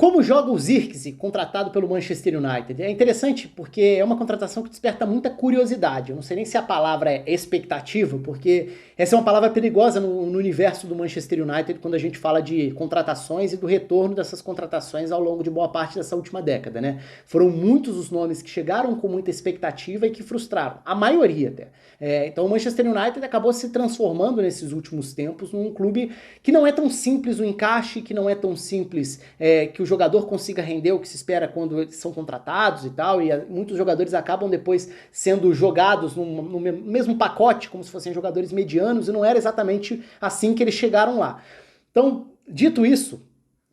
Como joga o Zirkzee, contratado pelo Manchester United? É interessante porque é uma contratação que desperta muita curiosidade. Eu não sei nem se a palavra é expectativa, porque essa é uma palavra perigosa no universo do Manchester United quando a gente fala de contratações e do retorno dessas contratações ao longo de boa parte dessa última década, né? Foram muitos os nomes que chegaram com muita expectativa e que frustraram, a maioria até. Então o Manchester United acabou se transformando nesses últimos tempos num clube que não é tão simples o encaixe, que não é tão simples que o jogador consiga render o que se espera quando eles são contratados e tal, e muitos jogadores acabam depois sendo jogados no mesmo pacote, como se fossem jogadores medianos, e não era exatamente assim que eles chegaram lá. Então, dito isso,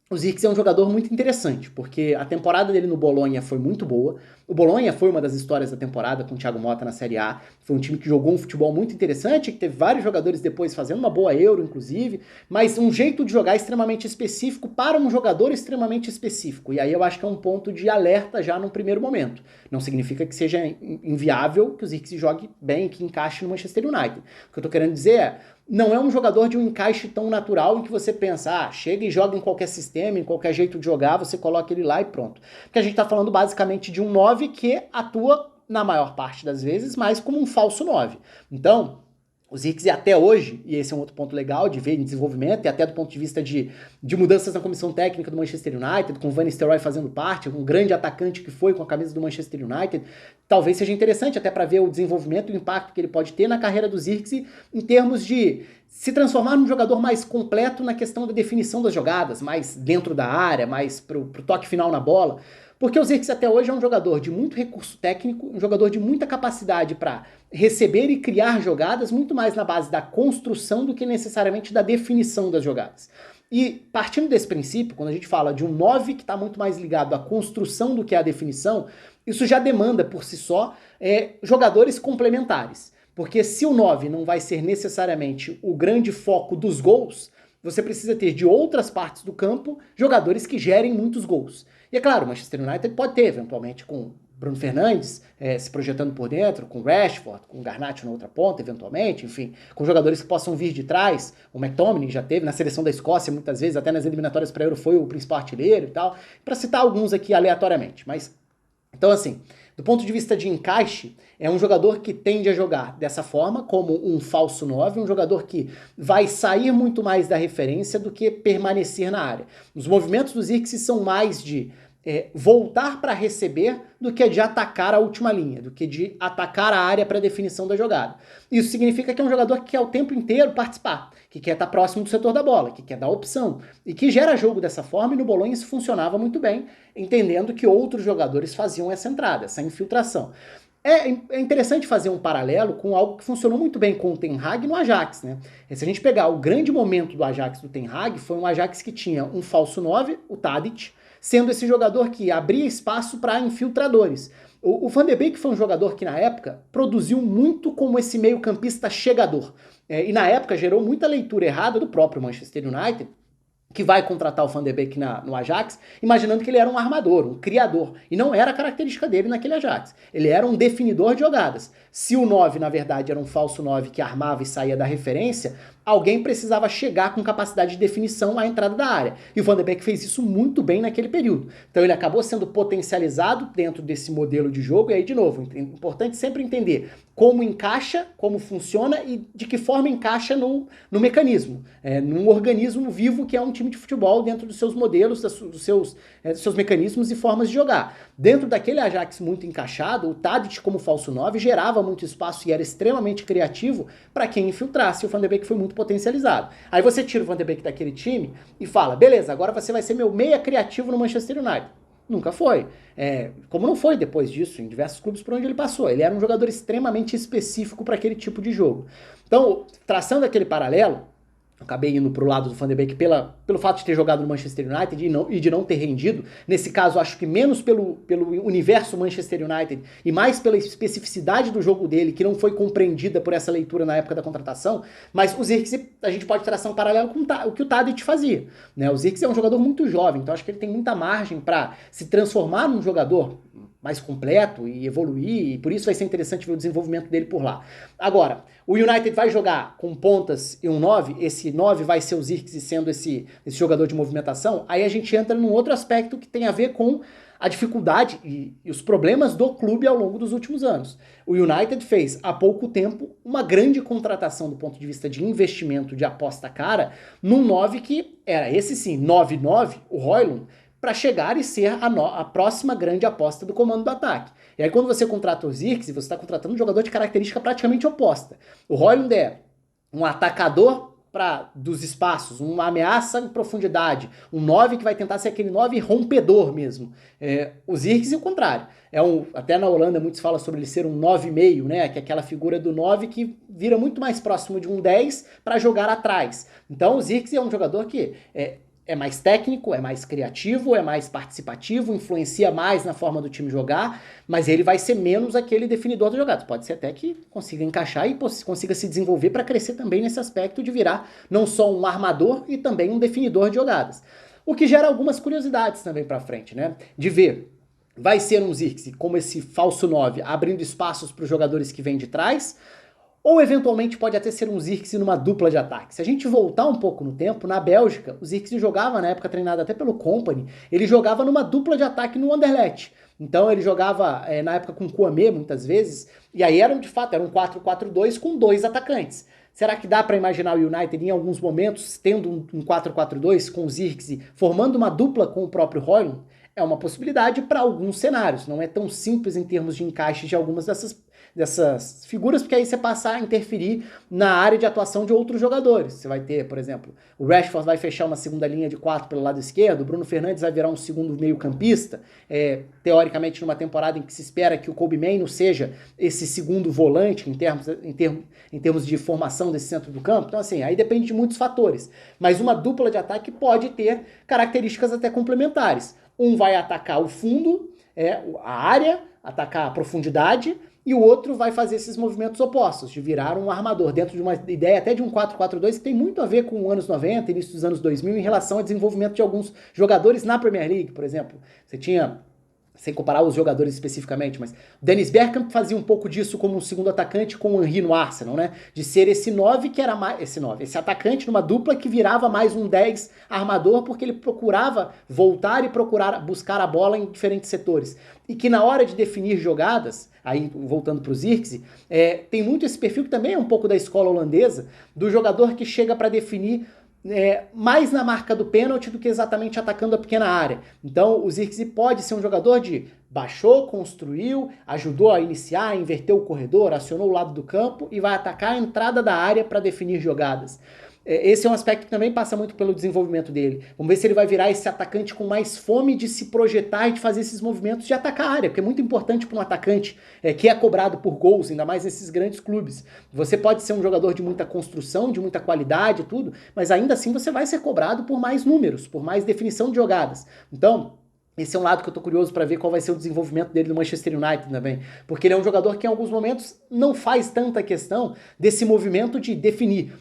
o Zirkzee é um jogador muito interessante, porque a temporada dele no Bolonha foi muito boa. O Bolonha foi uma das histórias da temporada com o Thiago Motta na Série A. Foi um time que jogou um futebol muito interessante, que teve vários jogadores depois fazendo uma boa Euro, inclusive, mas um jeito de jogar extremamente específico para um jogador extremamente específico. E aí eu acho que é um ponto de alerta já num primeiro momento. Não significa que seja inviável que o Zirkzee jogue bem, que encaixe no Manchester United. O que eu tô querendo dizer é, não é um jogador de um encaixe tão natural em que você pensa, chega e joga em qualquer sistema, em qualquer jeito de jogar, você coloca ele lá e pronto. Porque a gente tá falando basicamente de um 9 que atua, na maior parte das vezes, mais como um falso 9. Então, o Zirkzee até hoje, e esse é um outro ponto legal de ver em desenvolvimento, e até do ponto de vista de mudanças na comissão técnica do Manchester United, com o Van Nistelrooy fazendo parte, um grande atacante que foi com a camisa do Manchester United, talvez seja interessante até para ver o desenvolvimento e o impacto que ele pode ter na carreira do Zirkzee em termos de se transformar num jogador mais completo na questão da definição das jogadas, mais dentro da área, mais pro toque final na bola. Porque o Zirkzee até hoje é um jogador de muito recurso técnico, um jogador de muita capacidade para receber e criar jogadas, muito mais na base da construção do que necessariamente da definição das jogadas. E partindo desse princípio, quando a gente fala de um 9 que está muito mais ligado à construção do que à definição, isso já demanda por si só jogadores complementares. Porque se o 9 não vai ser necessariamente o grande foco dos gols, você precisa ter de outras partes do campo jogadores que gerem muitos gols. E é claro, o Manchester United pode ter, eventualmente, com Bruno Fernandes se projetando por dentro, com Rashford, com Garnacho na outra ponta, eventualmente, enfim, com jogadores que possam vir de trás. O McTominay já teve na seleção da Escócia, muitas vezes, até nas eliminatórias para Euro foi o principal artilheiro e tal, para citar alguns aqui aleatoriamente. Mas, então assim, do ponto de vista de encaixe, é um jogador que tende a jogar dessa forma, como um falso 9, um jogador que vai sair muito mais da referência do que permanecer na área. Os movimentos do Zirkzee são mais de voltar para receber do que de atacar a última linha, do que de atacar a área para definição da jogada. Isso significa que é um jogador que quer o tempo inteiro participar, que quer estar próximo do setor da bola, que quer dar opção, e que gera jogo dessa forma, e no Bolonha isso funcionava muito bem, entendendo que outros jogadores faziam essa entrada, essa infiltração. É interessante fazer um paralelo com algo que funcionou muito bem com o Ten Hag no Ajax, né? Se a gente pegar o grande momento do Ajax do Ten Hag, foi um Ajax que tinha um falso 9, o Tadic, sendo esse jogador que abria espaço para infiltradores. O Van de Beek foi um jogador que na época produziu muito como esse meio-campista chegador. E na época gerou muita leitura errada do próprio Manchester United, que vai contratar o Van de Beek no Ajax, imaginando que ele era um armador, um criador. E não era a característica dele naquele Ajax. Ele era um definidor de jogadas. Se o 9, na verdade, era um falso 9 que armava e saía da referência, alguém precisava chegar com capacidade de definição à entrada da área. E o Van de Beek fez isso muito bem naquele período. Então ele acabou sendo potencializado dentro desse modelo de jogo. E aí, de novo, é importante sempre entender como encaixa, como funciona e de que forma encaixa no mecanismo, num organismo vivo que é um time de futebol dentro dos seus modelos, dos seus mecanismos e formas de jogar. Dentro daquele Ajax muito encaixado, o Tadic como falso 9 gerava muito espaço e era extremamente criativo para quem infiltrasse. O Van de Beek foi muito potencializado. Aí você tira o Van de Beek daquele time e fala, beleza, agora você vai ser meu meia criativo no Manchester United. Nunca foi. Como não foi depois disso em diversos clubes por onde ele passou. Ele era um jogador extremamente específico para aquele tipo de jogo. Então, traçando aquele paralelo, acabei indo pro lado do Van de Beek pelo fato de ter jogado no Manchester United e de não ter rendido. Nesse caso, acho que menos pelo universo Manchester United e mais pela especificidade do jogo dele, que não foi compreendida por essa leitura na época da contratação. Mas o Zirkzee, a gente pode traçar um paralelo com o que o Tadic fazia, né? O Zirkzee é um jogador muito jovem, então acho que ele tem muita margem para se transformar num jogador mais completo e evoluir, e por isso vai ser interessante ver o desenvolvimento dele por lá. Agora, o United vai jogar com pontas e um 9, esse 9 vai ser o Zirkzee sendo esse jogador de movimentação, aí a gente entra num outro aspecto que tem a ver com a dificuldade e os problemas do clube ao longo dos últimos anos. O United fez há pouco tempo uma grande contratação do ponto de vista de investimento de aposta cara num 9 que era esse sim, 9-9, o Højlund, para chegar e ser a próxima grande aposta do comando do ataque. E aí quando você contrata o Zirkzee, você está contratando um jogador de característica praticamente oposta. O Højlund é um atacador dos espaços, uma ameaça em profundidade, um 9 que vai tentar ser aquele 9 rompedor mesmo. O Zirkzee, o contrário. Até na Holanda muitos falam sobre ele ser um 9,5, né? Que é aquela figura do 9 que vira muito mais próximo de um 10 para jogar atrás. Então o Zirkzee é um jogador que é mais técnico, é mais criativo, é mais participativo, influencia mais na forma do time jogar, mas ele vai ser menos aquele definidor da jogada. Pode ser até que consiga encaixar e consiga se desenvolver para crescer também nesse aspecto de virar não só um armador e também um definidor de jogadas. O que gera algumas curiosidades também para frente, né? De ver, vai ser um Zirkzee como esse falso 9, abrindo espaços para os jogadores que vêm de trás, ou eventualmente pode até ser um Zirkzee numa dupla de ataque. Se a gente voltar um pouco no tempo, na Bélgica, o Zirkzee jogava, na época treinado até pelo Kompany, ele jogava numa dupla de ataque no Anderlecht. Então ele jogava na época com o Kouamé muitas vezes, e aí de fato era um 4-4-2 com dois atacantes. Será que dá para imaginar o United em alguns momentos tendo um 4-4-2 com o Zirkzee, formando uma dupla com o próprio Højlund? É uma possibilidade para alguns cenários, não é tão simples em termos de encaixe de algumas dessas figuras, porque aí você passa a interferir na área de atuação de outros jogadores. Você vai ter, por exemplo, o Rashford vai fechar uma segunda linha de 4 pelo lado esquerdo, o Bruno Fernandes vai virar um segundo meio campista, teoricamente numa temporada em que se espera que o Kobbie Mainoo seja esse segundo volante em termos de formação desse centro do campo. Então assim, aí depende de muitos fatores, mas uma dupla de ataque pode ter características até complementares. Um vai atacar o fundo, a área, atacar a profundidade, e o outro vai fazer esses movimentos opostos, de virar um armador, dentro de uma ideia até de um 4-4-2, que tem muito a ver com os anos 90, início dos anos 2000, em relação ao desenvolvimento de alguns jogadores na Premier League, por exemplo. Você tinha, sem comparar os jogadores especificamente, mas o Dennis Bergkamp fazia um pouco disso como um segundo atacante com o Henry no Arsenal, né? De ser esse 9 que era mais... Esse atacante numa dupla que virava mais um 10 armador, porque ele procurava voltar e buscar a bola em diferentes setores. E que na hora de definir jogadas, aí voltando para o Zirkzee, tem muito esse perfil que também é um pouco da escola holandesa, do jogador que chega para definir mais na marca do pênalti do que exatamente atacando a pequena área. Então o Zirkzee pode ser um jogador de baixou, construiu, ajudou a iniciar, inverteu o corredor, acionou o lado do campo e vai atacar a entrada da área para definir jogadas. Esse é um aspecto que também passa muito pelo desenvolvimento dele. Vamos ver se ele vai virar esse atacante com mais fome de se projetar e de fazer esses movimentos de atacar a área, porque é muito importante para um atacante que é cobrado por gols, ainda mais nesses grandes clubes. Você pode ser um jogador de muita construção, de muita qualidade e tudo, mas ainda assim você vai ser cobrado por mais números, por mais definição de jogadas. Então, esse é um lado que eu tô curioso para ver qual vai ser o desenvolvimento dele no Manchester United também. Porque ele é um jogador que em alguns momentos não faz tanta questão desse movimento de definir.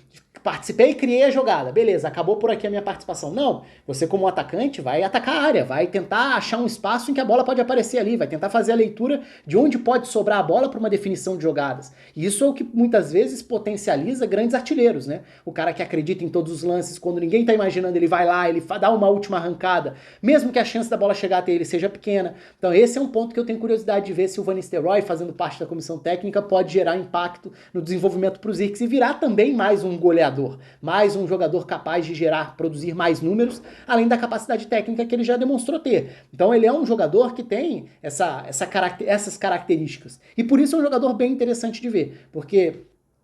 Participei e criei a jogada, beleza, acabou por aqui a minha participação. Não, você como atacante vai atacar a área, vai tentar achar um espaço em que a bola pode aparecer ali, vai tentar fazer a leitura de onde pode sobrar a bola para uma definição de jogadas. E isso é o que muitas vezes potencializa grandes artilheiros, né? O cara que acredita em todos os lances, quando ninguém tá imaginando, ele vai lá, ele dá uma última arrancada, mesmo que a chance da bola chegar até ele seja pequena. Então esse é um ponto que eu tenho curiosidade de ver se o Van Nistelrooy, fazendo parte da comissão técnica, pode gerar impacto no desenvolvimento pro Zirkzee e virar também mais um goleador, mais um jogador capaz de produzir mais números, além da capacidade técnica que ele já demonstrou ter. Então ele é um jogador que tem essas características. E por isso é um jogador bem interessante de ver, porque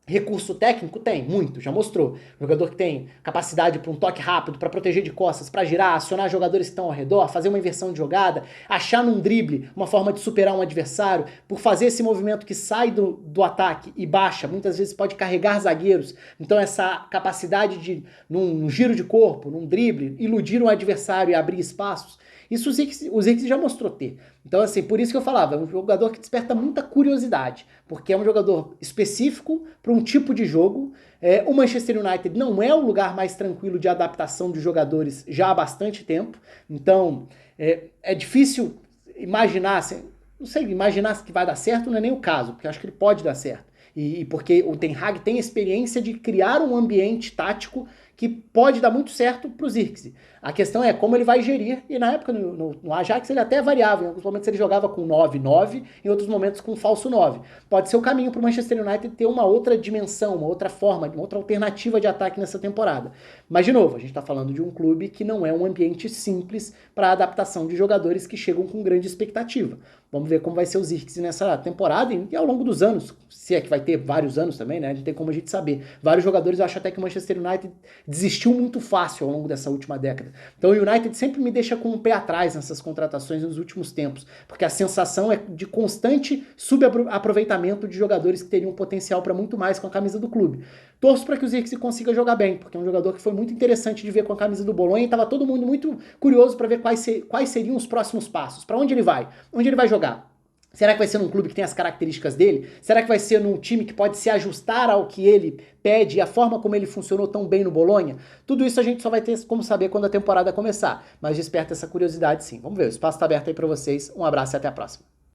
recurso técnico tem, muito, já mostrou. Jogador que tem capacidade para um toque rápido, para proteger de costas, para girar, acionar jogadores que estão ao redor, fazer uma inversão de jogada, achar num drible uma forma de superar um adversário, por fazer esse movimento que sai do ataque e baixa, muitas vezes pode carregar zagueiros. Então essa capacidade de, num giro de corpo, num drible, iludir um adversário e abrir espaços, isso o Zirkzee já mostrou ter. Então, assim, por isso que eu falava, é um jogador que desperta muita curiosidade, porque é um jogador específico para um tipo de jogo. O Manchester United não é o lugar mais tranquilo de adaptação de jogadores já há bastante tempo, então é difícil imaginar, assim, não sei, imaginar que vai dar certo não é nem o caso, porque eu acho que ele pode dar certo. E porque o Ten Hag tem experiência de criar um ambiente tático que pode dar muito certo para o Zirkzee. A questão é como ele vai gerir, e na época no Ajax ele até variava, em alguns momentos ele jogava com 9-9, em outros momentos com falso 9. Pode ser o caminho para o Manchester United ter uma outra dimensão, uma outra forma, uma outra alternativa de ataque nessa temporada. Mas, de novo, a gente está falando de um clube que não é um ambiente simples para a adaptação de jogadores que chegam com grande expectativa. Vamos ver como vai ser o Zirkzee nessa temporada e ao longo dos anos, se é que vai ter vários anos também, né? Não tem como a gente saber. Vários jogadores, eu acho até que o Manchester United desistiu muito fácil ao longo dessa última década. Então o United sempre me deixa com o pé atrás nessas contratações nos últimos tempos, porque a sensação é de constante subaproveitamento de jogadores que teriam potencial para muito mais com a camisa do clube. Torço para que o Zirkzee consiga jogar bem, porque é um jogador que foi muito interessante de ver com a camisa do Bolonha e estava todo mundo muito curioso para ver quais seriam os próximos passos, para onde ele vai jogar. Será que vai ser num clube que tem as características dele? Será que vai ser num time que pode se ajustar ao que ele pede e a forma como ele funcionou tão bem no Bolonha? Tudo isso a gente só vai ter como saber quando a temporada começar, mas desperta essa curiosidade sim. Vamos ver, o espaço está aberto aí para vocês. Um abraço e até a próxima.